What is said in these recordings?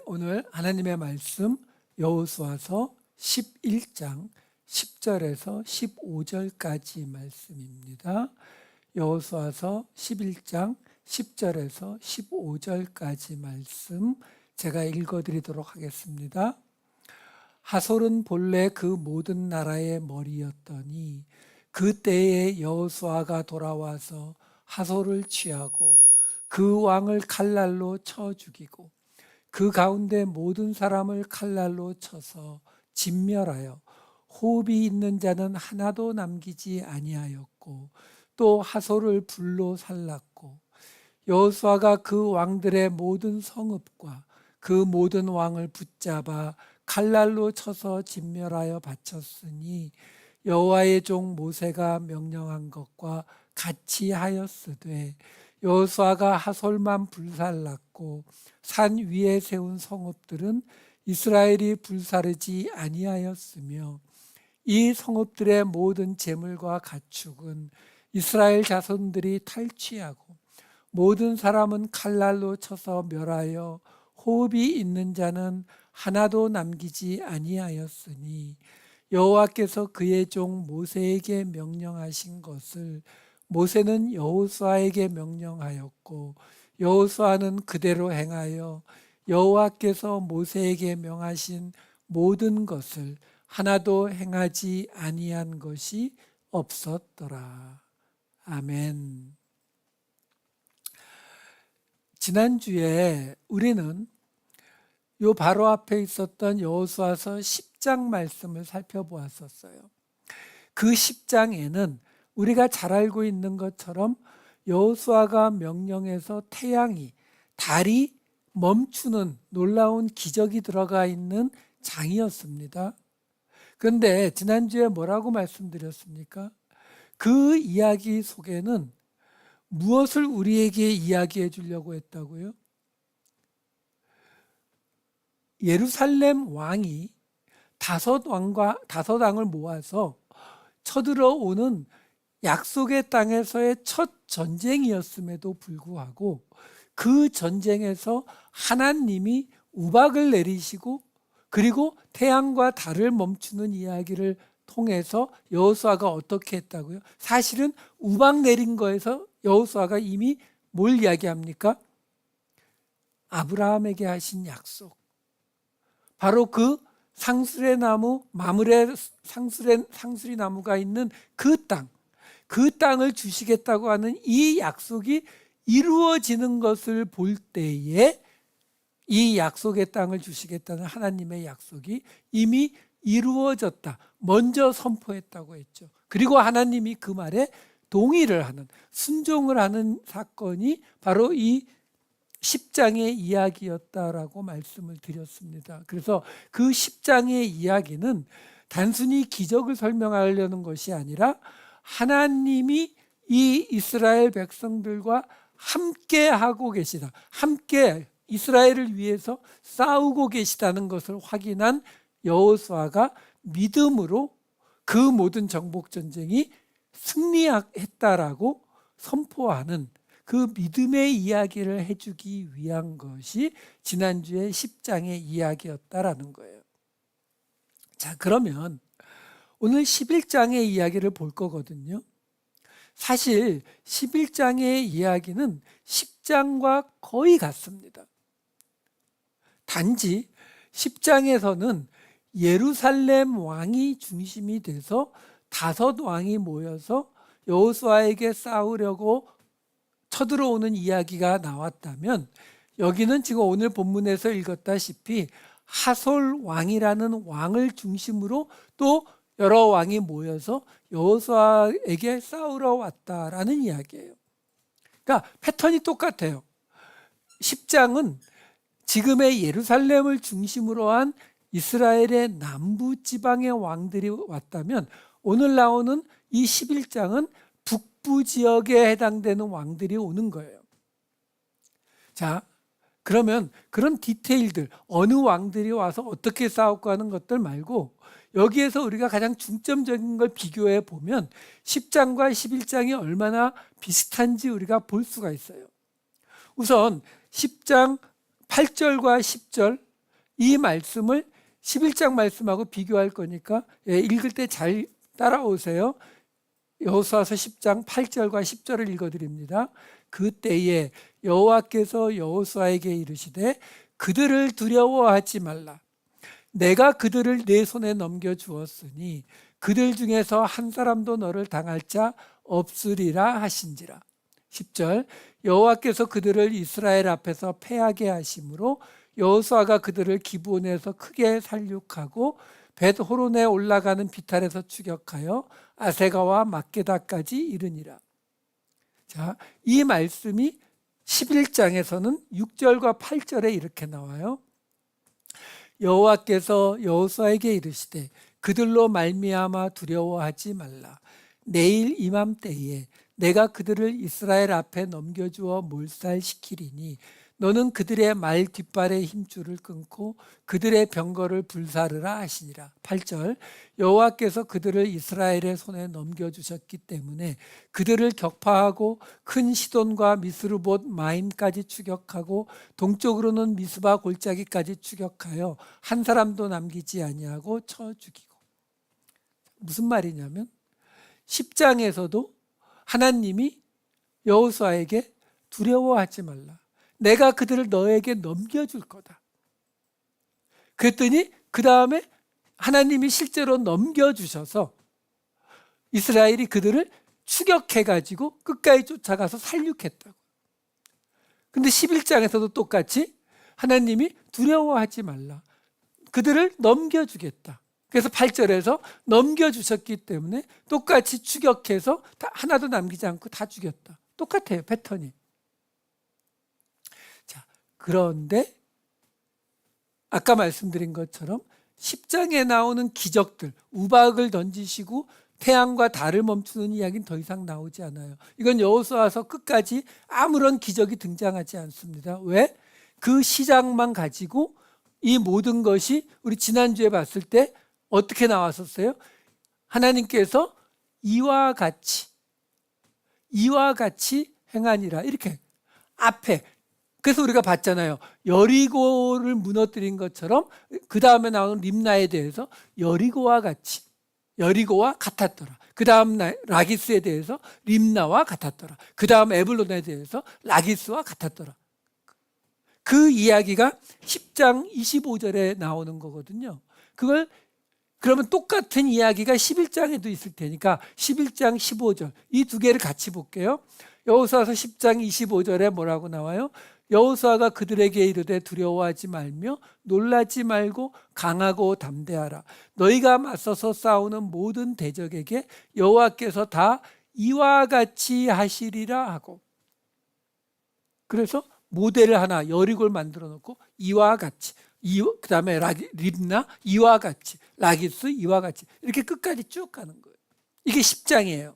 오늘 하나님의 말씀 여호수아서 11장 10절에서 15절까지 말씀입니다. 여호수아서 11장 10절에서 15절까지 말씀 제가 읽어드리도록 하겠습니다. 하솔은 본래 그 모든 나라의 머리였더니 그때에 여호수아가 돌아와서 하솔을 취하고 그 왕을 칼날로 쳐 죽이고 그 가운데 모든 사람을 칼날로 쳐서 진멸하여 호흡이 있는 자는 하나도 남기지 아니하였고 또 하솔을 불로 살랐고 여호수아가 그 왕들의 모든 성읍과 그 모든 왕을 붙잡아 칼날로 쳐서 진멸하여 바쳤으니 여호와의 종 모세가 명령한 것과 같이 하였으되 여호수아가 하솔만 불살랐고 산 위에 세운 성읍들은 이스라엘이 불사르지 아니하였으며 이 성읍들의 모든 재물과 가축은 이스라엘 자손들이 탈취하고 모든 사람은 칼날로 쳐서 멸하여 호흡이 있는 자는 하나도 남기지 아니하였으니 여호와께서 그의 종 모세에게 명령하신 것을 모세는 여호수아에게 명령하였고 여호수아는 그대로 행하여 여호와께서 모세에게 명하신 모든 것을 하나도 행하지 아니한 것이 없었더라. 아멘. 지난주에 우리는 요 바로 앞에 있었던 여호수아서 10장 말씀을 살펴보았었어요. 그 10장에는 우리가 잘 알고 있는 것처럼 여호수아가 명령해서 태양이 달이 멈추는 놀라운 기적이 들어가 있는 장이었습니다. 그런데 지난주에 뭐라고 말씀드렸습니까? 그 이야기 속에는 무엇을 우리에게 이야기해 주려고 했다고요? 예루살렘 왕이 다섯 왕을 모아서 쳐들어오는 약속의 땅에서의 첫 전쟁이었음에도 불구하고 그 전쟁에서 하나님이 우박을 내리시고 그리고 태양과 달을 멈추는 이야기를 통해서 여호수아가 어떻게 했다고요? 사실은 우박 내린 거에서 여호수아가 이미 뭘 이야기합니까? 아브라함에게 하신 약속, 바로 그 상수리 나무, 마므레 상수리 나무가 있는 그 땅을 주시겠다고 하는 이 약속이 이루어지는 것을 볼 때에 이 약속의 땅을 주시겠다는 하나님의 약속이 이미 이루어졌다, 먼저 선포했다고 했죠. 그리고 하나님이 그 말에 동의를 하는, 순종을 하는 사건이 바로 이 10장의 이야기였다라고 말씀을 드렸습니다. 그래서 그 10장의 이야기는 단순히 기적을 설명하려는 것이 아니라 하나님이 이 이스라엘 백성들과 함께 하고 계시다, 함께 이스라엘을 위해서 싸우고 계시다는 것을 확인한 여호수아가 믿음으로 그 모든 정복 전쟁이 승리했다라고 선포하는 그 믿음의 이야기를 해주기 위한 것이 지난주에 10장의 이야기였다라는 거예요. 자, 그러면 오늘 11장의 이야기를 볼 거거든요. 사실 11장의 이야기는 10장과 거의 같습니다. 단지 10장에서는 예루살렘 왕이 중심이 돼서 다섯 왕이 모여서 여호수아에게 싸우려고 쳐들어오는 이야기가 나왔다면, 여기는 지금 오늘 본문에서 읽었다시피 하솔 왕이라는 왕을 중심으로 또 여러 왕이 모여서 여호수아에게 싸우러 왔다라는 이야기예요. 그러니까 패턴이 똑같아요. 10장은 지금의 예루살렘을 중심으로 한 이스라엘의 남부 지방의 왕들이 왔다면, 오늘 나오는 이 11장은 북부 지역에 해당되는 왕들이 오는 거예요. 자, 그러면 그런 디테일들, 어느 왕들이 와서 어떻게 싸웠고 하는 것들 말고 여기에서 우리가 가장 중점적인 걸 비교해 보면 10장과 11장이 얼마나 비슷한지 우리가 볼 수가 있어요. 우선 10장 8절과 10절 이 말씀을 11장 말씀하고 비교할 거니까 읽을 때 잘 따라오세요. 여호수아서 10장 8절과 10절을 읽어드립니다. 그때에 여호와께서 여호수아에게 이르시되 그들을 두려워하지 말라. 내가 그들을 내 손에 넘겨주었으니 그들 중에서 한 사람도 너를 당할 자 없으리라 하신지라. 10절 여호와께서 그들을 이스라엘 앞에서 패하게 하심으로 여호수아가 그들을 기브온에서 크게 살육하고 벳호론에 올라가는 비탈에서 추격하여 아세가와 막게다까지 이르니라. 자, 이 말씀이 11장에서는 6절과 8절에 이렇게 나와요. 여호와께서 여호수아에게 이르시되 그들로 말미암아 두려워하지 말라. 내일 이맘때에 내가 그들을 이스라엘 앞에 넘겨주어 몰살시키리니 너는 그들의 말 뒷발의 힘줄을 끊고 그들의 병거를 불사르라 하시니라. 8절 여호와께서 그들을 이스라엘의 손에 넘겨주셨기 때문에 그들을 격파하고 큰 시돈과 미스르봇 마임까지 추격하고 동쪽으로는 미스바 골짜기까지 추격하여 한 사람도 남기지 아니하고 쳐 죽이고. 무슨 말이냐면 10장에서도 하나님이 여호수아에게 두려워하지 말라. 내가 그들을 너에게 넘겨줄 거다. 그랬더니 그 다음에 하나님이 실제로 넘겨주셔서 이스라엘이 그들을 추격해가지고 끝까지 쫓아가서 살육했다고. 근데 11장에서도 똑같이 하나님이 두려워하지 말라. 그들을 넘겨주겠다. 그래서 8절에서 넘겨주셨기 때문에 똑같이 추격해서 다 하나도 남기지 않고 다 죽였다. 똑같아요, 패턴이. 그런데 아까 말씀드린 것처럼 10장에 나오는 기적들, 우박을 던지시고 태양과 달을 멈추는 이야기는 더 이상 나오지 않아요. 이건 여호수아서 끝까지 아무런 기적이 등장하지 않습니다. 왜? 그 시작만 가지고 이 모든 것이 우리 지난주에 봤을 때 어떻게 나왔었어요? 하나님께서 이와 같이 행하니라. 이렇게 앞에. 그래서 우리가 봤잖아요. 여리고를 무너뜨린 것처럼 그 다음에 나오는 림나에 대해서 여리고와 같았더라. 그 다음 라기스에 대해서 림나와 같았더라. 그 다음 에블론에 대해서 라기스와 같았더라. 그 이야기가 10장 25절에 나오는 거거든요. 그걸 그러면 똑같은 이야기가 11장에도 있을 테니까 11장 15절 이 두 개를 같이 볼게요. 여호수아서 10장 25절에 뭐라고 나와요? 여호수아가 그들에게 이르되 두려워하지 말며 놀라지 말고 강하고 담대하라. 너희가 맞서서 싸우는 모든 대적에게 여호와께서 다 이와 같이 하시리라 하고. 그래서 모델을 하나 여리고를 만들어 놓고 이와 같이, 그 다음에 립나 이와 같이, 라기스 이와 같이 이렇게 끝까지 쭉 가는 거예요. 이게 10장이에요.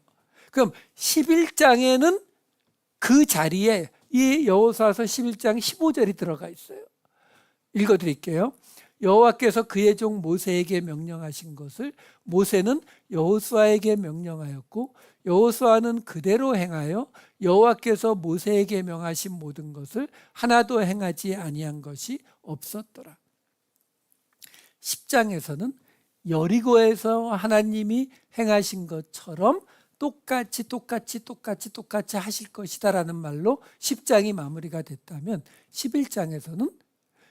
그럼 11장에는 그 자리에 이 여호수아서 11장 15절이 들어가 있어요. 읽어드릴게요. 여호와께서 그의 종 모세에게 명령하신 것을 모세는 여호수아에게 명령하였고 여호수아는 그대로 행하여 여호와께서 모세에게 명하신 모든 것을 하나도 행하지 아니한 것이 없었더라. 10장에서는 여리고에서 하나님이 행하신 것처럼 똑같이 하실 것이다라는 말로 10장이 마무리가 됐다면 11장에서는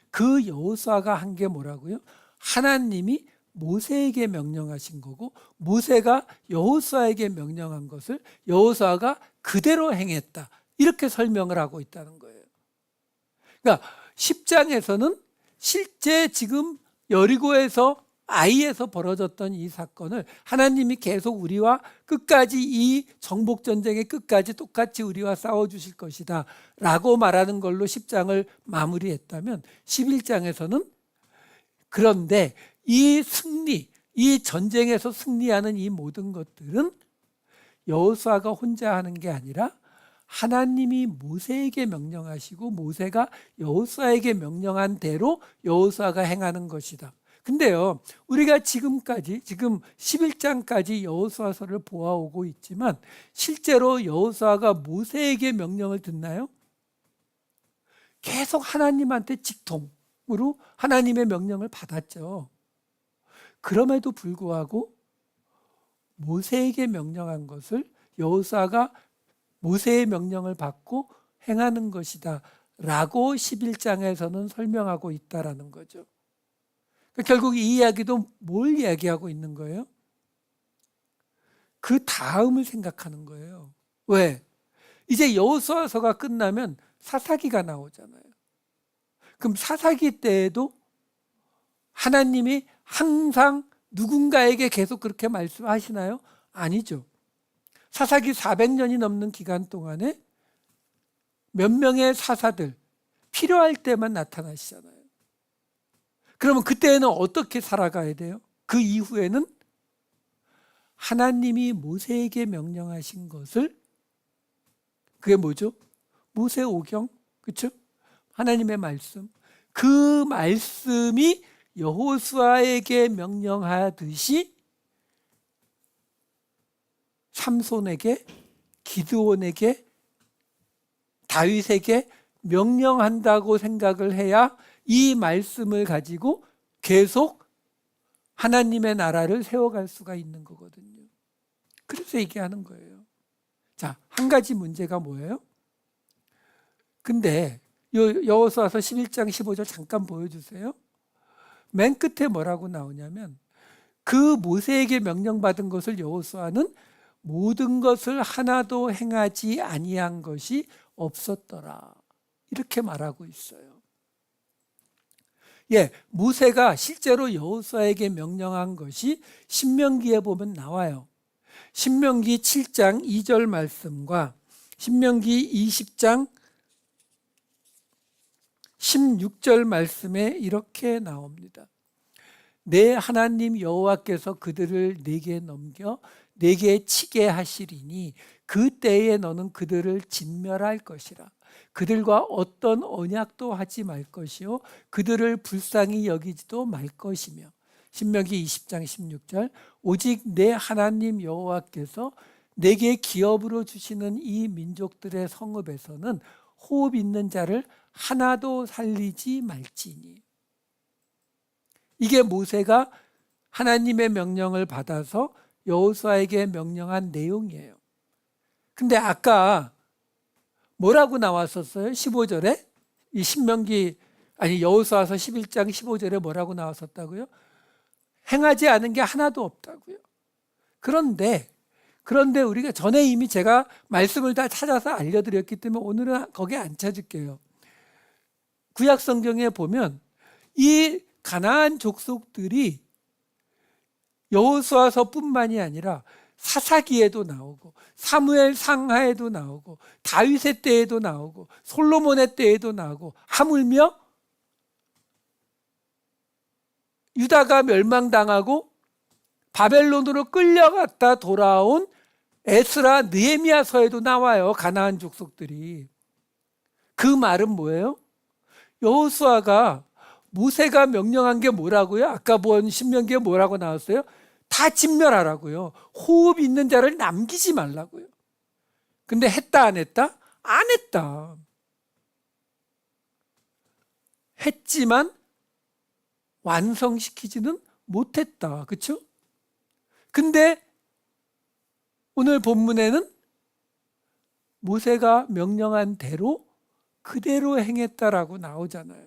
그 여호수아가 한 게 뭐라고요? 하나님이 모세에게 명령하신 거고 모세가 여호수아에게 명령한 것을 여호수아가 그대로 행했다. 이렇게 설명을 하고 있다는 거예요. 그러니까 10장에서는 실제 지금 여리고에서 아이에서 벌어졌던 이 사건을 하나님이 계속 우리와 끝까지 이 정복전쟁의 끝까지 똑같이 우리와 싸워주실 것이다 라고 말하는 걸로 10장을 마무리했다면 11장에서는 그런데 이 승리, 이 전쟁에서 승리하는 이 모든 것들은 여호수아가 혼자 하는 게 아니라 하나님이 모세에게 명령하시고 모세가 여호수아에게 명령한 대로 여호수아가 행하는 것이다. 근데요, 우리가 지금 11장까지 여호수아서를 보아오고 있지만 실제로 여호수아가 모세에게 명령을 듣나요? 계속 하나님한테 직통으로 하나님의 명령을 받았죠. 그럼에도 불구하고 모세에게 명령한 것을 여호수아가 모세의 명령을 받고 행하는 것이다 라고 11장에서는 설명하고 있다라는 거죠. 결국 이 이야기도 뭘 이야기하고 있는 거예요? 그 다음을 생각하는 거예요. 왜? 이제 여호수아서가 끝나면 사사기가 나오잖아요. 그럼 사사기 때에도 하나님이 항상 누군가에게 계속 그렇게 말씀하시나요? 아니죠. 사사기 400년이 넘는 기간 동안에 몇 명의 사사들 필요할 때만 나타나시잖아요. 그러면 그때는 어떻게 살아가야 돼요? 그 이후에는 하나님이 모세에게 명령하신 것을, 그게 뭐죠? 모세오경, 그렇죠? 하나님의 말씀. 그 말씀이 여호수아에게 명령하듯이 삼손에게, 기드온에게, 다윗에게 명령한다고 생각을 해야 이 말씀을 가지고 계속 하나님의 나라를 세워갈 수가 있는 거거든요. 그래서 얘기하는 거예요. 자, 한 가지 문제가 뭐예요? 근데 여호수아서 11장 15절 잠깐 보여주세요. 맨 끝에 뭐라고 나오냐면 그 모세에게 명령받은 것을 여호수아는 모든 것을 하나도 행하지 아니한 것이 없었더라. 이렇게 말하고 있어요. 예, 모세가 실제로 여호수아에게 명령한 것이 신명기에 보면 나와요. 신명기 7장 2절 말씀과 신명기 20장 16절 말씀에 이렇게 나옵니다. 내 하나님 여호와께서 그들을 내게 넘겨 내게 치게 하시리니 그때에 너는 그들을 진멸할 것이라. 그들과 어떤 언약도 하지 말 것이요 그들을 불쌍히 여기지도 말 것이며. 신명기 20장 16절 오직 내 하나님 여호와께서 내게 기업으로 주시는 이 민족들의 성읍에서는 호흡 있는 자를 하나도 살리지 말지니. 이게 모세가 하나님의 명령을 받아서 여호수아에게 명령한 내용이에요. 근데 아까 뭐라고 나왔었어요? 15절에? 이 신명기, 아니 여호수아서 11장 15절에 뭐라고 나왔었다고요? 행하지 않은 게 하나도 없다고요. 그런데 우리가 전에 이미 제가 말씀을 다 찾아서 알려드렸기 때문에 오늘은 거기에 안 찾을게요. 구약 성경에 보면 이 가나안 족속들이 여호수아서뿐만이 아니라 사사기에도 나오고 사무엘 상하에도 나오고 다윗의 때에도 나오고 솔로몬의 때에도 나오고 하물며 유다가 멸망당하고 바벨론으로 끌려갔다 돌아온 에스라 느헤미야서에도 나와요. 가나안 족속들이. 그 말은 뭐예요? 여호수아가 모세가 명령한 게 뭐라고요? 아까 본 신명기에 뭐라고 나왔어요? 다 진멸하라고요. 호흡 있는 자를 남기지 말라고요. 근데 했다 안 했다? 안 했다. 했지만 완성시키지는 못했다. 그렇죠? 근데 오늘 본문에는 모세가 명령한 대로 그대로 행했다라고 나오잖아요.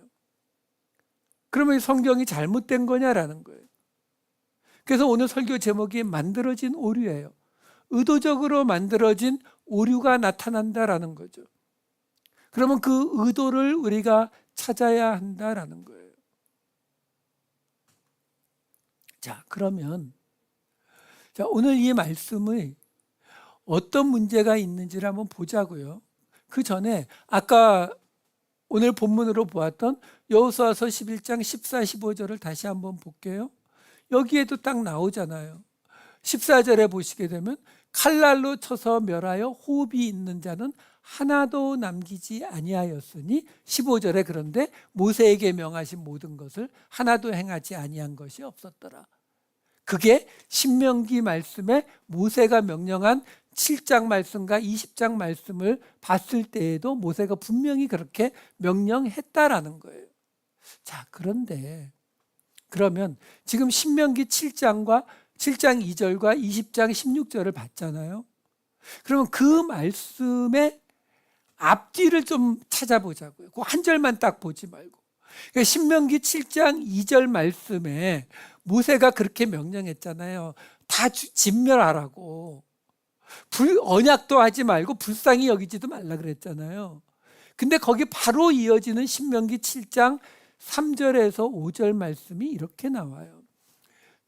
그러면 성경이 잘못된 거냐라는 거예요. 그래서 오늘 설교 제목이 만들어진 오류예요. 의도적으로 만들어진 오류가 나타난다라는 거죠. 그러면 그 의도를 우리가 찾아야 한다라는 거예요. 자, 그러면 오늘 이 말씀의 어떤 문제가 있는지를 한번 보자고요. 그 전에 아까 오늘 본문으로 보았던 여호수아서 11장 14, 15절을 다시 한번 볼게요. 여기에도 딱 나오잖아요. 14절에 보시게 되면 칼날로 쳐서 멸하여 호흡이 있는 자는 하나도 남기지 아니하였으니 15절에 그런데 모세에게 명하신 모든 것을 하나도 행하지 아니한 것이 없었더라. 그게 신명기 말씀에 모세가 명령한 7장 말씀과 20장 말씀을 봤을 때에도 모세가 분명히 그렇게 명령했다라는 거예요. 자, 그런데 그러면 지금 신명기 7장 2절과 20장 16절을 봤잖아요. 그러면 그 말씀의 앞뒤를 좀 찾아보자고요. 그 한 절만 딱 보지 말고. 그러니까 신명기 7장 2절 말씀에 모세가 그렇게 명령했잖아요. 다 진멸하라고. 언약도 하지 말고 불쌍히 여기지도 말라 그랬잖아요. 근데 거기 바로 이어지는 신명기 7장 3절에서 5절 말씀이 이렇게 나와요.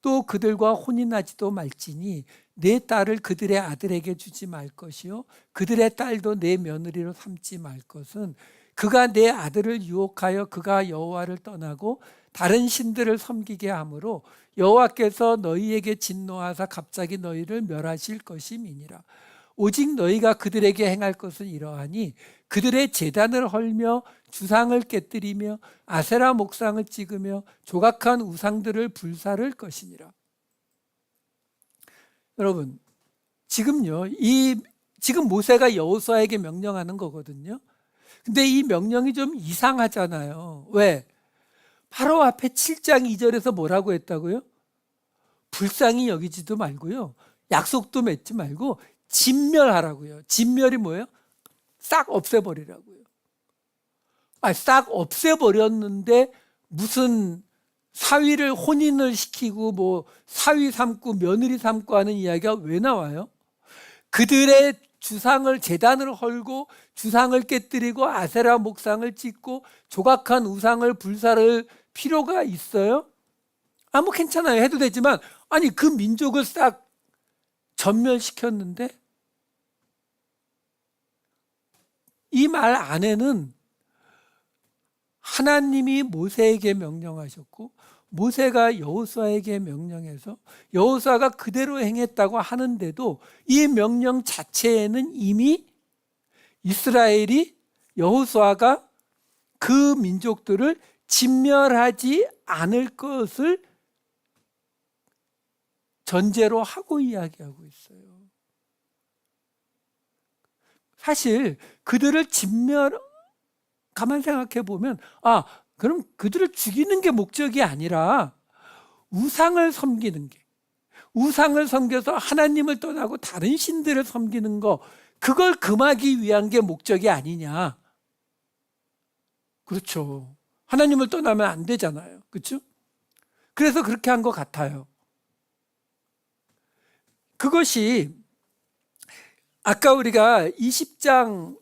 또 그들과 혼인하지도 말지니 내 딸을 그들의 아들에게 주지 말 것이요 그들의 딸도 내 며느리로 삼지 말 것은 그가 내 아들을 유혹하여 그가 여호와를 떠나고 다른 신들을 섬기게 하므로 여호와께서 너희에게 진노하사 갑자기 너희를 멸하실 것임이니라. 오직 너희가 그들에게 행할 것은 이러하니 그들의 제단을 헐며 주상을 깨뜨리며 아세라 목상을 찍으며 조각한 우상들을 불사를 것이니라. 여러분, 지금요, 지금 모세가 여호수아에게 명령하는 거거든요. 근데 이 명령이 좀 이상하잖아요. 왜? 바로 앞에 7장 2절에서 뭐라고 했다고요? 불쌍히 여기지도 말고요. 약속도 맺지 말고 진멸하라고요. 진멸이 뭐예요? 싹 없애버리라고요. 싹 없애버렸는데 무슨 사위를 혼인을 시키고 뭐 사위 삼고 며느리 삼고 하는 이야기가 왜 나와요? 그들의 주상을 제단을 헐고 주상을 깨뜨리고 아세라 목상을 찍고 조각한 우상을 불사를 필요가 있어요? 뭐 괜찮아요. 해도 되지만 아니 그 민족을 싹 전멸시켰는데 이 말 안에는 하나님이 모세에게 명령하셨고 모세가 여호수아에게 명령해서 여호수아가 그대로 행했다고 하는데도 이 명령 자체에는 이미 이스라엘이 여호수아가 그 민족들을 진멸하지 않을 것을 전제로 하고 이야기하고 있어요. 사실 그들을 가만 생각해 보면 그럼 그들을 죽이는 게 목적이 아니라 우상을 섬기는 게, 우상을 섬겨서 하나님을 떠나고 다른 신들을 섬기는 거, 그걸 금하기 위한 게 목적이 아니냐. 그렇죠. 하나님을 떠나면 안 되잖아요. 그렇죠? 그래서 그렇게 한 것 같아요. 그것이 아까 우리가 20장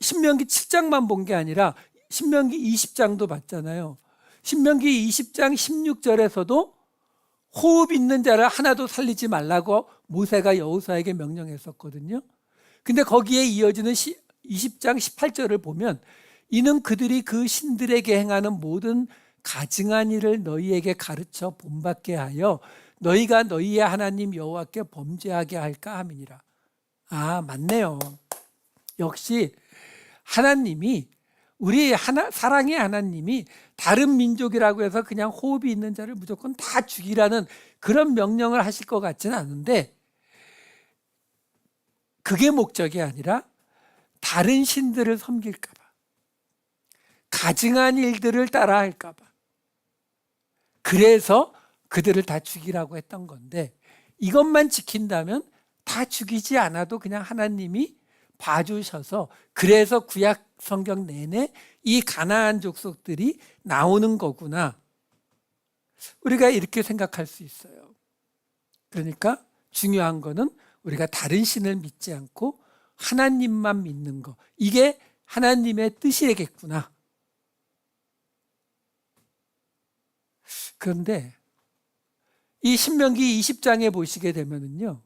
신명기 7장만 본 게 아니라 신명기 20장도 봤잖아요. 신명기 20장 16절에서도 호흡 있는 자를 하나도 살리지 말라고 모세가 여호수아에게 명령했었거든요. 근데 거기에 이어지는 20장 18절을 보면 이는 그들이 그 신들에게 행하는 모든 가증한 일을 너희에게 가르쳐 본받게 하여 너희가 너희의 하나님 여호와께 범죄하게 할까 함이니라. 맞네요. 역시 하나님이 사랑의 하나님이 다른 민족이라고 해서 그냥 호흡이 있는 자를 무조건 다 죽이라는 그런 명령을 하실 것 같지는 않은데 그게 목적이 아니라 다른 신들을 섬길까 봐, 가증한 일들을 따라 할까 봐, 그래서 그들을 다 죽이라고 했던 건데 이것만 지킨다면 다 죽이지 않아도 그냥 하나님이 봐주셔서 그래서 구약 성경 내내 이 가나안 족속들이 나오는 거구나. 우리가 이렇게 생각할 수 있어요. 그러니까 중요한 거는 우리가 다른 신을 믿지 않고 하나님만 믿는 거. 이게 하나님의 뜻이겠구나. 그런데 이 신명기 20장에 보시게 되면은요.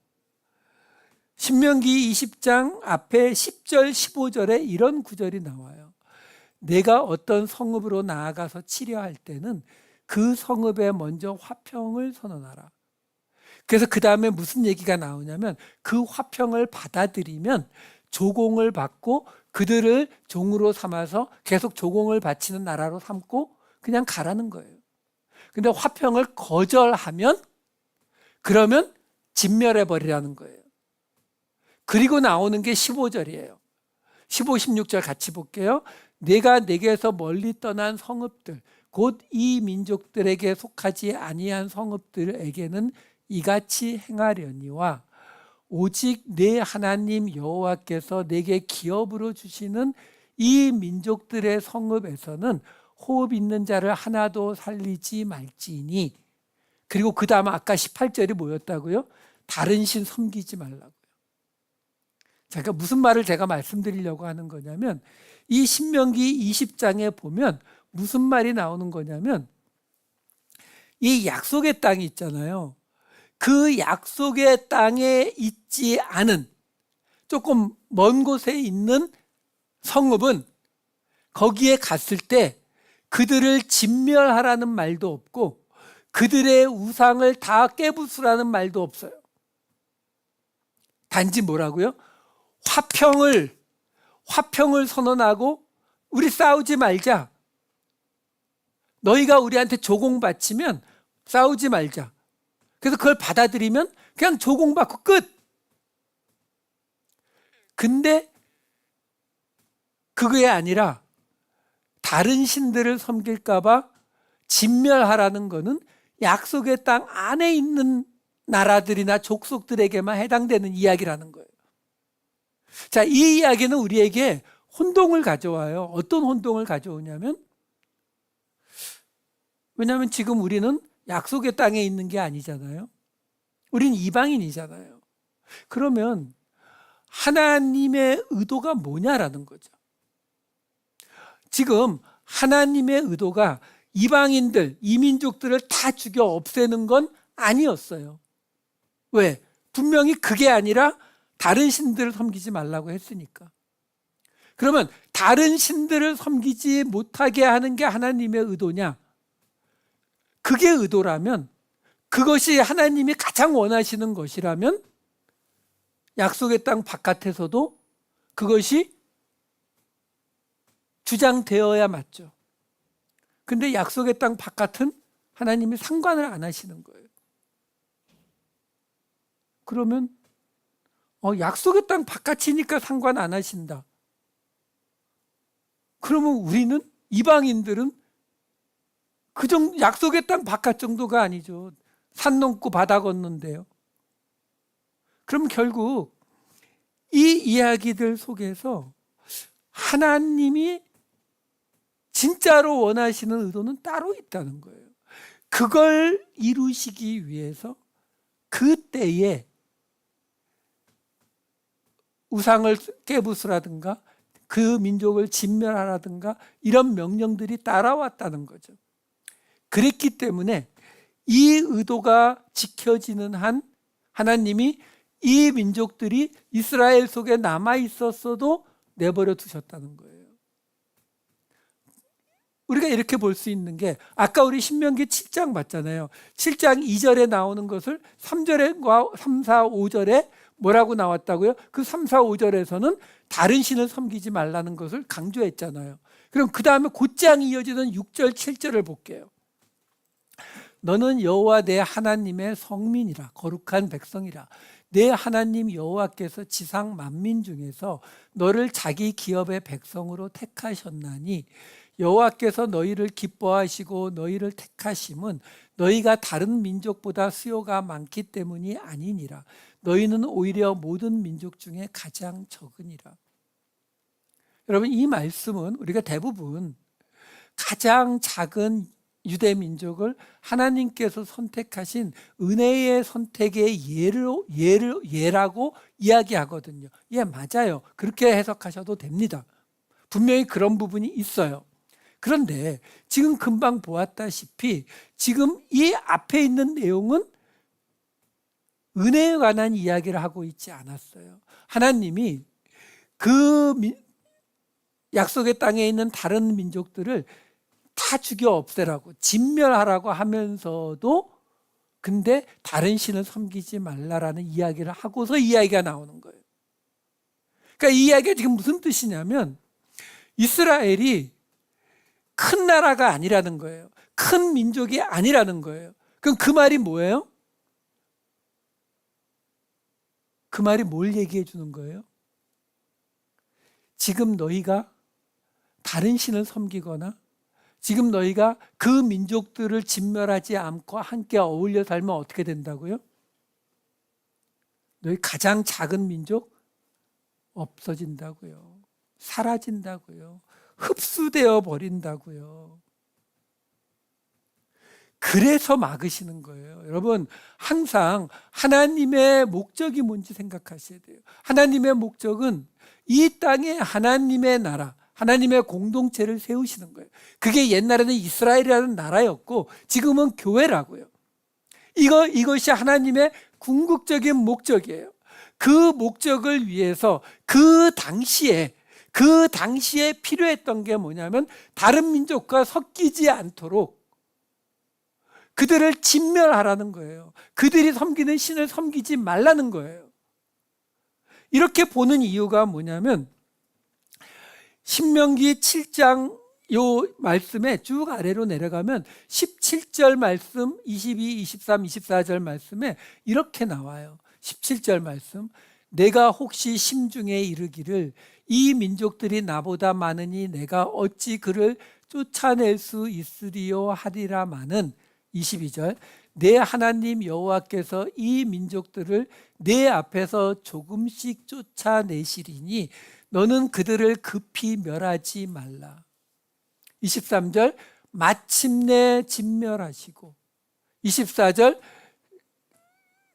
신명기 20장 앞에 10절, 15절에 이런 구절이 나와요. 내가 어떤 성읍으로 나아가서 치려할 때는 그 성읍에 먼저 화평을 선언하라. 그래서 그 다음에 무슨 얘기가 나오냐면 그 화평을 받아들이면 조공을 받고 그들을 종으로 삼아서 계속 조공을 바치는 나라로 삼고 그냥 가라는 거예요. 근데 화평을 거절하면 그러면 진멸해 버리라는 거예요. 그리고 나오는 게 15절이에요. 15, 16절 같이 볼게요. 내가 내게서 멀리 떠난 성읍들 곧 이 민족들에게 속하지 아니한 성읍들에게는 이같이 행하려니와 오직 내 하나님 여호와께서 내게 기업으로 주시는 이 민족들의 성읍에서는 호흡 있는 자를 하나도 살리지 말지니. 그리고 그 다음 아까 18절이 뭐였다고요? 다른 신 섬기지 말라고요. 자, 그러니까 무슨 말을 제가 말씀드리려고 하는 거냐면 이 신명기 20장에 보면 무슨 말이 나오는 거냐면 이 약속의 땅이 있잖아요. 그 약속의 땅에 있지 않은 조금 먼 곳에 있는 성읍은 거기에 갔을 때 그들을 진멸하라는 말도 없고 그들의 우상을 다 깨부수라는 말도 없어요. 단지 뭐라고요? 화평을 선언하고 우리 싸우지 말자. 너희가 우리한테 조공 바치면 싸우지 말자. 그래서 그걸 받아들이면 그냥 조공받고 끝. 근데 그게 아니라 다른 신들을 섬길까 봐 진멸하라는 거는 약속의 땅 안에 있는 나라들이나 족속들에게만 해당되는 이야기라는 거예요. 자, 이 이야기는 우리에게 혼동을 가져와요. 어떤 혼동을 가져오냐면 왜냐하면 지금 우리는 약속의 땅에 있는 게 아니잖아요. 우린 이방인이잖아요. 그러면 하나님의 의도가 뭐냐라는 거죠. 지금 하나님의 의도가 이방인들, 이민족들을 다 죽여 없애는 건 아니었어요. 왜? 분명히 그게 아니라 다른 신들을 섬기지 말라고 했으니까. 그러면 다른 신들을 섬기지 못하게 하는 게 하나님의 의도냐? 그게 의도라면, 그것이 하나님이 가장 원하시는 것이라면 약속의 땅 바깥에서도 그것이 주장되어야 맞죠. 근데 약속의 땅 바깥은 하나님이 상관을 안 하시는 거예요. 그러면 약속의 땅 바깥이니까 상관 안 하신다. 그러면 우리는 이방인들은 그 정도 약속의 땅 바깥 정도가 아니죠. 산 넘고 바다 건넌데요. 그럼 결국 이 이야기들 속에서 하나님이 진짜로 원하시는 의도는 따로 있다는 거예요. 그걸 이루시기 위해서 그때에 우상을 깨부수라든가 그 민족을 진멸하라든가 이런 명령들이 따라왔다는 거죠. 그랬기 때문에 이 의도가 지켜지는 한 하나님이 이 민족들이 이스라엘 속에 남아 있었어도 내버려 두셨다는 거예요. 우리가 이렇게 볼 수 있는 게 아까 우리 신명기 7장 봤잖아요. 7장 2절에 나오는 것을 3절에 3, 4, 5절에 뭐라고 나왔다고요? 그 3, 4, 5절에서는 다른 신을 섬기지 말라는 것을 강조했잖아요. 그럼 그 다음에 곧장 이어지는 6절, 7절을 볼게요. 너는 여호와 내 하나님의 성민이라 거룩한 백성이라 내 하나님 여호와께서 지상 만민 중에서 너를 자기 기업의 백성으로 택하셨나니 여호와께서 너희를 기뻐하시고 너희를 택하심은 너희가 다른 민족보다 수요가 많기 때문이 아니니라. 너희는 오히려 모든 민족 중에 가장 적으니라. 여러분, 이 말씀은 우리가 대부분 가장 작은 유대 민족을 하나님께서 선택하신 은혜의 선택의 예라고 이야기하거든요. 예, 맞아요. 그렇게 해석하셔도 됩니다. 분명히 그런 부분이 있어요. 그런데 지금 금방 보았다시피 지금 이 앞에 있는 내용은 은혜에 관한 이야기를 하고 있지 않았어요. 하나님이 그 약속의 땅에 있는 다른 민족들을 다 죽여 없애라고 진멸하라고 하면서도 근데 다른 신을 섬기지 말라라는 이야기를 하고서 이야기가 나오는 거예요. 그러니까 이 이야기가 지금 무슨 뜻이냐면 이스라엘이 큰 나라가 아니라는 거예요. 큰 민족이 아니라는 거예요. 그럼 그 말이 뭐예요? 그 말이 뭘 얘기해 주는 거예요? 지금 너희가 다른 신을 섬기거나 지금 너희가 그 민족들을 진멸하지 않고 함께 어울려 살면 어떻게 된다고요? 너희 가장 작은 민족 없어진다고요. 사라진다고요. 흡수되어 버린다고요. 그래서 막으시는 거예요. 여러분, 항상 하나님의 목적이 뭔지 생각하셔야 돼요. 하나님의 목적은 이 땅에 하나님의 나라, 하나님의 공동체를 세우시는 거예요. 그게 옛날에는 이스라엘이라는 나라였고 지금은 교회라고요. 이것이 하나님의 궁극적인 목적이에요. 그 목적을 위해서 그 당시에 필요했던 게 뭐냐면 다른 민족과 섞이지 않도록 그들을 진멸하라는 거예요. 그들이 섬기는 신을 섬기지 말라는 거예요. 이렇게 보는 이유가 뭐냐면 신명기 7장 요 말씀에 쭉 아래로 내려가면 17절 말씀, 22, 23, 24절 말씀에 이렇게 나와요. 17절 말씀. 내가 혹시 심중에 이르기를 이 민족들이 나보다 많으니 내가 어찌 그를 쫓아낼 수 있으리요 하리라마는 22절. 내 하나님 여호와께서 이 민족들을 내 앞에서 조금씩 쫓아내시리니 너는 그들을 급히 멸하지 말라. 23절. 마침내 진멸하시고 24절.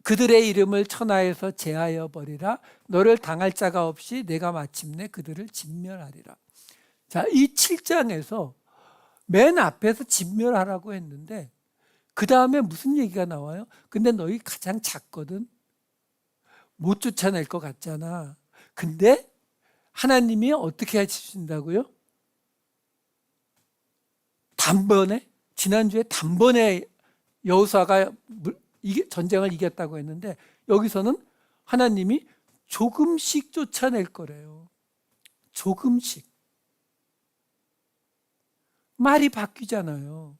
그들의 이름을 천하에서 제하여 버리라. 너를 당할 자가 없이 내가 마침내 그들을 진멸하리라. 자, 이 7장에서 맨 앞에서 진멸하라고 했는데 그 다음에 무슨 얘기가 나와요? 근데 너희 가장 작거든. 못 쫓아낼 것 같잖아. 근데 하나님이 어떻게 해주신다고요? 단번에, 지난주에 단번에 여호수아가 전쟁을 이겼다고 했는데 여기서는 하나님이 조금씩 쫓아낼 거래요. 조금씩. 말이 바뀌잖아요.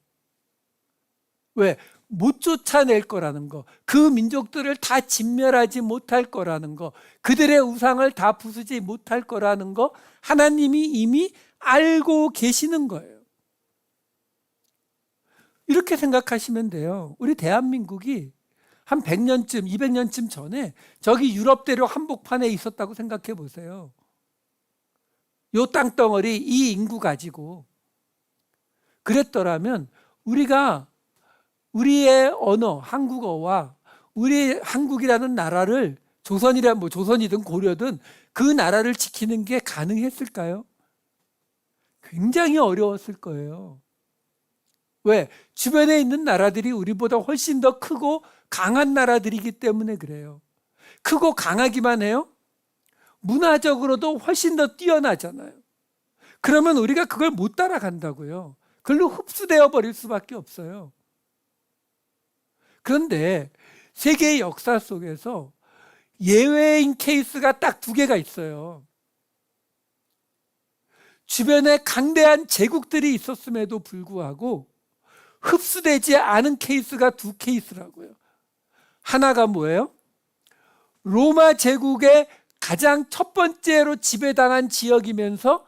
왜? 못 쫓아낼 거라는 거, 그 민족들을 다 진멸하지 못할 거라는 거, 그들의 우상을 다 부수지 못할 거라는 거 하나님이 이미 알고 계시는 거예요. 이렇게 생각하시면 돼요. 우리 대한민국이 한 100년쯤, 200년쯤 전에 저기 유럽대륙 한복판에 있었다고 생각해 보세요. 요 땅덩어리 이 인구 가지고 그랬더라면 우리가 우리의 언어, 한국어와 우리 한국이라는 나라를 조선이든 고려든 그 나라를 지키는 게 가능했을까요? 굉장히 어려웠을 거예요. 왜? 주변에 있는 나라들이 우리보다 훨씬 더 크고 강한 나라들이기 때문에 그래요. 크고 강하기만 해요? 문화적으로도 훨씬 더 뛰어나잖아요. 그러면 우리가 그걸 못 따라간다고요. 그걸로 흡수되어 버릴 수밖에 없어요. 그런데 세계의 역사 속에서 예외인 케이스가 딱 2개가 있어요. 주변에 강대한 제국들이 있었음에도 불구하고 흡수되지 않은 케이스가 2케이스라고요. 하나가 뭐예요? 로마 제국의 가장 첫 번째로 지배당한 지역이면서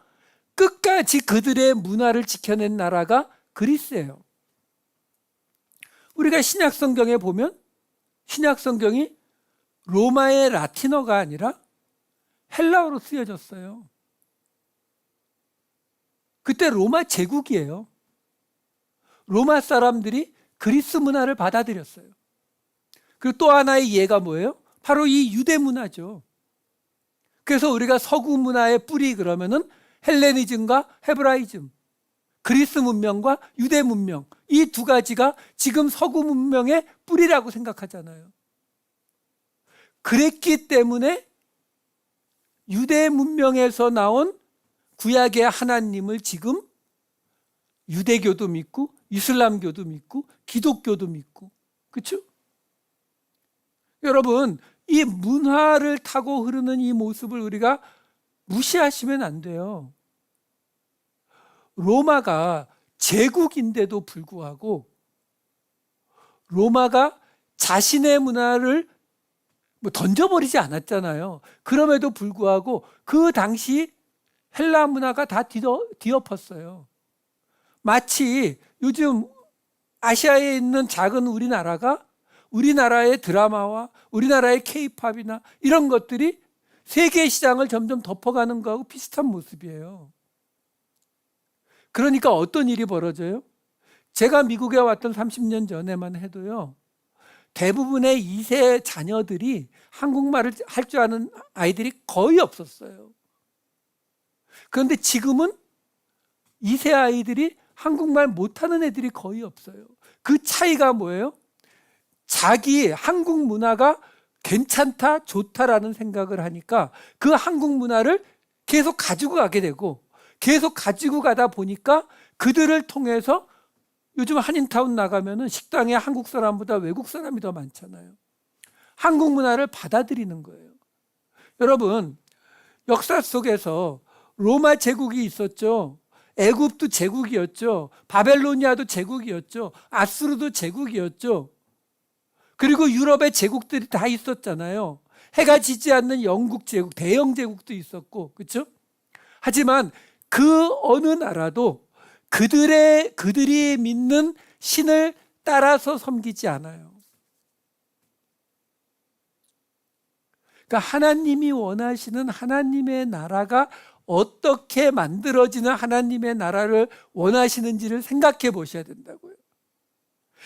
끝까지 그들의 문화를 지켜낸 나라가 그리스예요. 우리가 신약 성경에 보면 신약 성경이 로마의 라틴어가 아니라 헬라어로 쓰여졌어요. 그때 로마 제국이에요. 로마 사람들이 그리스 문화를 받아들였어요. 그리고 또 하나의 예가 뭐예요? 바로 이 유대 문화죠. 그래서 우리가 서구 문화의 뿌리 그러면은 헬레니즘과 헤브라이즘, 그리스 문명과 유대 문명, 이 2가지가 지금 서구 문명의 뿌리라고 생각하잖아요. 그랬기 때문에 유대 문명에서 나온 구약의 하나님을 지금 유대교도 믿고 이슬람교도 믿고 기독교도 믿고, 그렇죠? 여러분, 이 문화를 타고 흐르는 이 모습을 우리가 무시하시면 안 돼요. 로마가 제국인데도 불구하고 로마가 자신의 문화를 뭐 던져버리지 않았잖아요. 그럼에도 불구하고 그 당시 헬라 문화가 다 뒤엎었어요. 마치 요즘 아시아에 있는 작은 우리나라가 우리나라의 드라마와 우리나라의 케이팝이나 이런 것들이 세계 시장을 점점 덮어가는 거하고 비슷한 모습이에요. 그러니까 어떤 일이 벌어져요? 제가 미국에 왔던 30년 전에만 해도요, 대부분의 2세 자녀들이 한국말을 할 줄 아는 아이들이 거의 없었어요. 그런데 지금은 2세 아이들이 한국말 못하는 애들이 거의 없어요. 그 차이가 뭐예요? 자기 한국 문화가 괜찮다, 좋다라는 생각을 하니까 그 한국 문화를 계속 가지고 가게 되고, 계속 가지고 가다 보니까 그들을 통해서 요즘 한인타운 나가면은 식당에 한국 사람보다 외국 사람이 더 많잖아요. 한국 문화를 받아들이는 거예요. 여러분, 역사 속에서 로마 제국이 있었죠. 애굽도 제국이었죠. 바벨로니아도 제국이었죠. 아수르도 제국이었죠. 그리고 유럽의 제국들이 다 있었잖아요. 해가 지지 않는 영국 제국, 대영 제국도 있었고, 그렇죠? 하지만 그 어느 나라도 그들이 믿는 신을 따라서 섬기지 않아요. 그러니까 하나님이 원하시는 하나님의 나라가 어떻게 만들어지는 하나님의 나라를 원하시는지를 생각해 보셔야 된다고요.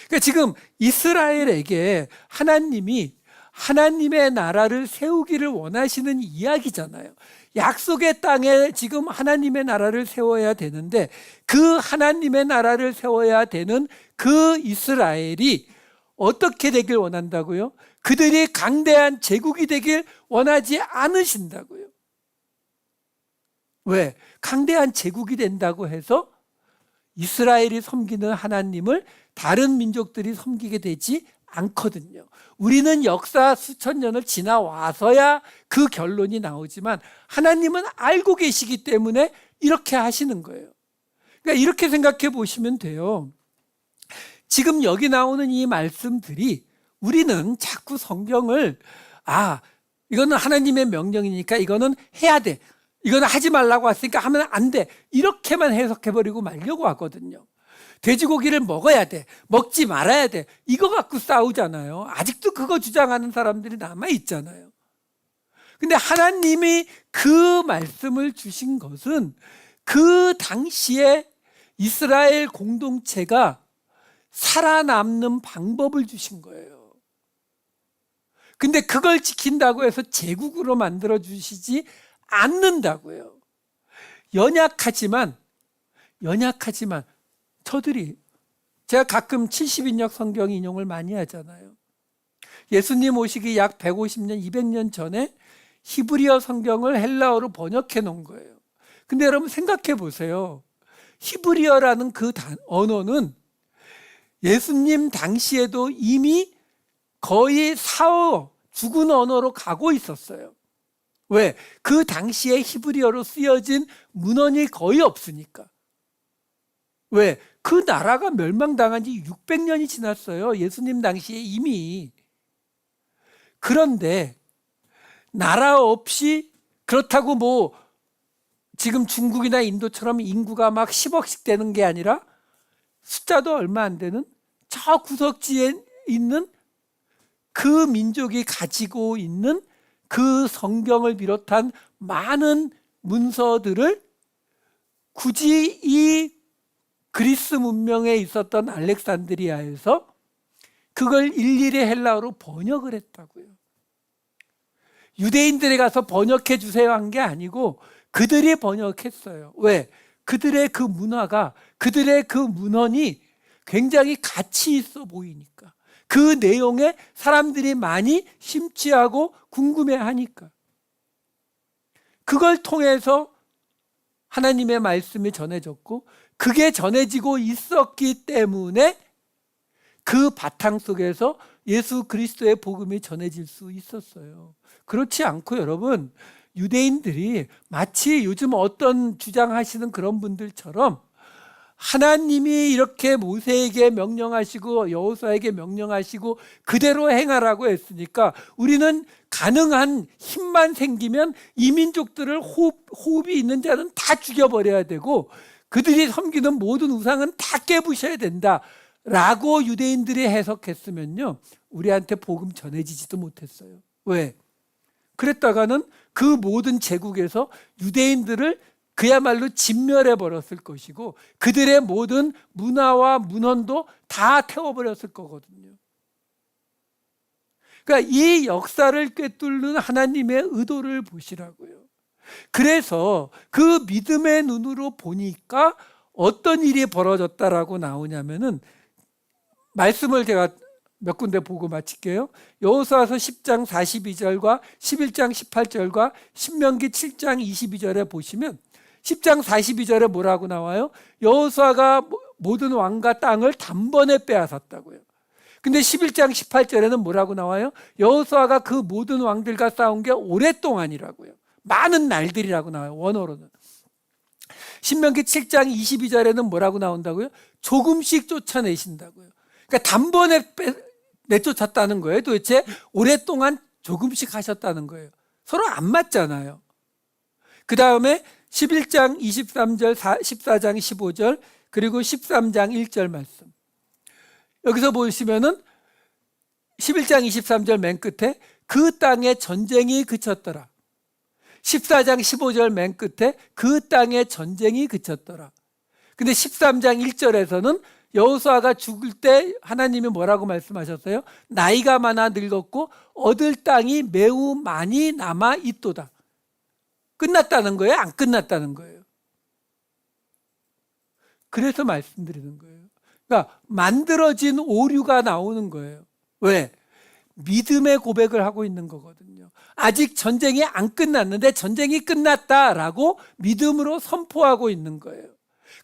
그러니까 지금 이스라엘에게 하나님이 하나님의 나라를 세우기를 원하시는 이야기잖아요. 약속의 땅에 지금 하나님의 나라를 세워야 되는데, 그 하나님의 나라를 세워야 되는 그 이스라엘이 어떻게 되길 원한다고요? 그들이 강대한 제국이 되길 원하지 않으신다고요. 왜? 강대한 제국이 된다고 해서 이스라엘이 섬기는 하나님을 다른 민족들이 섬기게 되지 않거든요. 우리는 역사 수천 년을 지나와서야 그 결론이 나오지만 하나님은 알고 계시기 때문에 이렇게 하시는 거예요. 그러니까 이렇게 생각해 보시면 돼요. 지금 여기 나오는 이 말씀들이, 우리는 자꾸 성경을 이거는 하나님의 명령이니까 이거는 해야 돼, 이거는 하지 말라고 했으니까 하면 안 돼, 이렇게만 해석해버리고 말려고 하거든요. 돼지고기를 먹어야 돼, 먹지 말아야 돼, 이거 갖고 싸우잖아요. 아직도 그거 주장하는 사람들이 남아있잖아요. 근데 하나님이 그 말씀을 주신 것은 그 당시에 이스라엘 공동체가 살아남는 방법을 주신 거예요. 근데 그걸 지킨다고 해서 제국으로 만들어 주시지 않는다고요. 연약하지만 제가 가끔 70인역 성경 인용을 많이 하잖아요. 예수님 오시기 약 150년, 200년 전에 히브리어 성경을 헬라어로 번역해 놓은 거예요. 근데 여러분 생각해 보세요. 히브리어라는 그 언어는 예수님 당시에도 이미 거의 죽은 언어로 가고 있었어요. 왜? 그 당시에 히브리어로 쓰여진 문헌이 거의 없으니까. 왜? 그 나라가 멸망당한 지 600년이 지났어요. 예수님 당시에 이미. 그런데 나라 없이, 그렇다고 뭐 지금 중국이나 인도처럼 인구가 막 10억씩 되는 게 아니라 숫자도 얼마 안 되는 저 구석지에 있는 그 민족이 가지고 있는 그 성경을 비롯한 많은 문서들을 굳이 이 그리스 문명에 있었던 알렉산드리아에서 그걸 일일이 헬라어로 번역을 했다고요. 유대인들이 가서 번역해 주세요 한 게 아니고 그들이 번역했어요. 왜? 그들의 그 문화가, 그들의 그 문헌이 굉장히 가치 있어 보이니까. 그 내용에 사람들이 많이 심취하고 궁금해하니까. 그걸 통해서 하나님의 말씀이 전해졌고, 그게 전해지고 있었기 때문에 그 바탕 속에서 예수 그리스도의 복음이 전해질 수 있었어요. 그렇지 않고 여러분, 유대인들이 마치 요즘 어떤 주장하시는 그런 분들처럼 하나님이 이렇게 모세에게 명령하시고 여호수아에게 명령하시고 그대로 행하라고 했으니까 우리는 가능한 힘만 생기면 이민족들을 호흡이 있는 자는 다 죽여버려야 되고 그들이 섬기는 모든 우상은 다 깨부셔야 된다라고 유대인들이 해석했으면요, 우리한테 복음 전해지지도 못했어요. 왜? 그랬다가는 그 모든 제국에서 유대인들을 그야말로 진멸해 버렸을 것이고 그들의 모든 문화와 문헌도 다 태워버렸을 거거든요. 그러니까 이 역사를 꿰뚫는 하나님의 의도를 보시라고요. 그래서 그 믿음의 눈으로 보니까 어떤 일이 벌어졌다라고 나오냐면은, 말씀을 제가 몇 군데 보고 마칠게요. 여호수아서 10장 42절과 11장 18절과 신명기 7장 22절에 보시면 10장 42절에 뭐라고 나와요? 여호수아가 모든 왕과 땅을 단번에 빼앗았다고요. 근데 11장 18절에는 뭐라고 나와요? 여호수아가 그 모든 왕들과 싸운 게 오랫동안이라고요. 많은 날들이라고 나와요, 원어로는. 신명기 7장 22절에는 뭐라고 나온다고요? 조금씩 쫓아내신다고요. 그러니까 단번에 내쫓았다는 거예요. 도대체 오랫동안 조금씩 하셨다는 거예요. 서로 안 맞잖아요. 그 다음에 11장 23절, 14장 15절, 그리고 13장 1절 말씀. 여기서 보시면은 11장 23절 맨 끝에 그 땅에 전쟁이 그쳤더라. 14장 15절 맨 끝에 그 땅에 전쟁이 그쳤더라. 근데 13장 1절에서는 여호수아가 죽을 때 하나님이 뭐라고 말씀하셨어요? 나이가 많아 늙었고 얻을 땅이 매우 많이 남아 있도다. 끝났다는 거예요? 안 끝났다는 거예요? 그래서 말씀드리는 거예요. 그러니까 만들어진 오류가 나오는 거예요. 왜? 믿음의 고백을 하고 있는 거거든요. 아직 전쟁이 안 끝났는데 전쟁이 끝났다라고 믿음으로 선포하고 있는 거예요.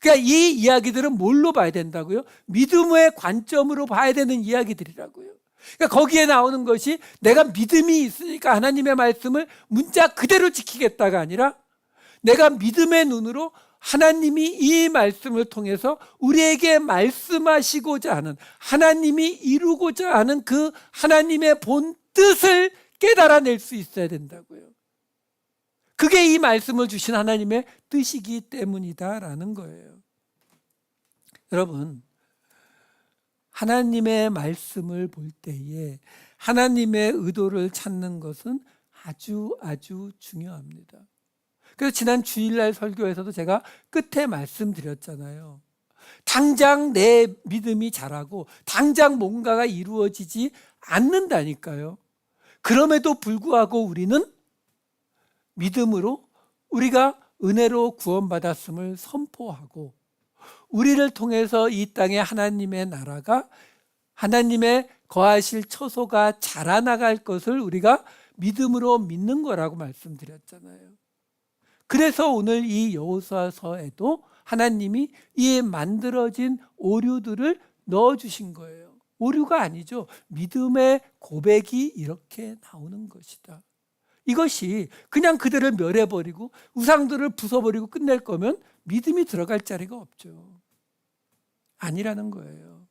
그러니까 이 이야기들은 뭘로 봐야 된다고요? 믿음의 관점으로 봐야 되는 이야기들이라고요. 그러니까 거기에 나오는 것이 내가 믿음이 있으니까 하나님의 말씀을 문자 그대로 지키겠다가 아니라 내가 믿음의 눈으로 하나님이 이 말씀을 통해서 우리에게 말씀하시고자 하는, 하나님이 이루고자 하는 그 하나님의 본 뜻을 깨달아낼 수 있어야 된다고요. 그게 이 말씀을 주신 하나님의 뜻이기 때문이다라는 거예요. 여러분, 하나님의 말씀을 볼 때에 하나님의 의도를 찾는 것은 아주 중요합니다. 그래서 지난 주일날 설교에서도 제가 끝에 말씀드렸잖아요. 당장 내 믿음이 자라고 당장 뭔가가 이루어지지 않는다니까요. 그럼에도 불구하고 우리는 믿음으로 우리가 은혜로 구원받았음을 선포하고 우리를 통해서 이 땅에 하나님의 나라가, 하나님의 거하실 처소가 자라나갈 것을 우리가 믿음으로 믿는 거라고 말씀드렸잖아요. 그래서 오늘 이 여호수아서에도 하나님이 이 만들어진 오류들을 넣어주신 거예요. 오류가 아니죠. 믿음의 고백이 이렇게 나오는 것이다. 이것이 그냥 그들을 멸해버리고 우상들을 부숴버리고 끝낼 거면 믿음이 들어갈 자리가 없죠. 아니라는 거예요.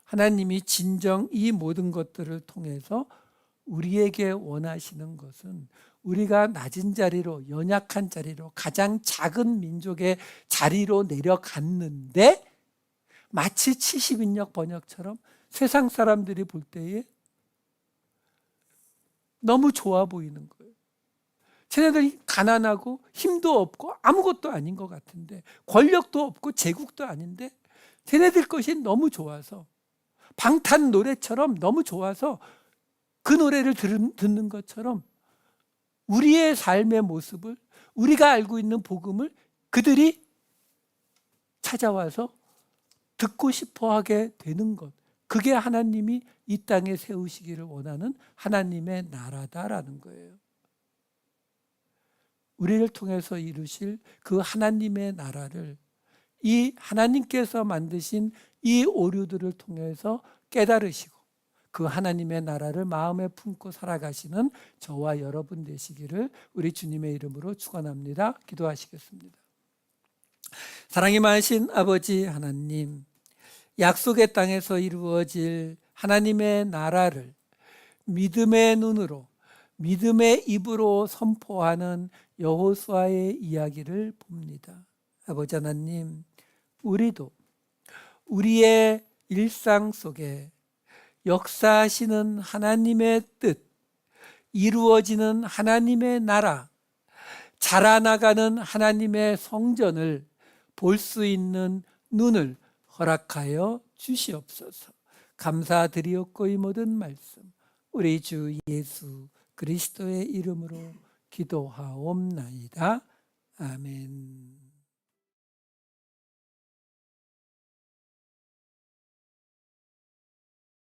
하나님이 진정 이 모든 것들을 통해서 우리에게 원하시는 것은 우리가 낮은 자리로, 연약한 자리로, 가장 작은 민족의 자리로 내려갔는데 마치 70인역 번역처럼 세상 사람들이 볼 때에 너무 좋아 보이는 거예요. 쟤네들이 가난하고 힘도 없고 아무것도 아닌 것 같은데, 권력도 없고 제국도 아닌데 쟤네들 것이 너무 좋아서, 방탄 노래처럼 너무 좋아서 그 노래를 듣는 것처럼 우리의 삶의 모습을, 우리가 알고 있는 복음을 그들이 찾아와서 듣고 싶어 하게 되는 것, 그게 하나님이 이 땅에 세우시기를 원하는 하나님의 나라다라는 거예요. 우리를 통해서 이루실 그 하나님의 나라를 이 하나님께서 만드신 이 오류들을 통해서 깨달으시고 그 하나님의 나라를 마음에 품고 살아가시는 저와 여러분 되시기를 우리 주님의 이름으로 축원합니다. 기도하시겠습니다. 사랑이 많으신 아버지 하나님, 약속의 땅에서 이루어질 하나님의 나라를 믿음의 눈으로, 믿음의 입으로 선포하는 여호수아의 이야기를 봅니다. 아버지 하나님, 우리도 우리의 일상 속에 역사하시는 하나님의 뜻, 이루어지는 하나님의 나라, 자라나가는 하나님의 성전을 볼 수 있는 눈을 허락하여 주시옵소서. 감사드리옵고 이 모든 말씀 우리 주 예수 그리스도의 이름으로 기도하옵나이다. 아멘.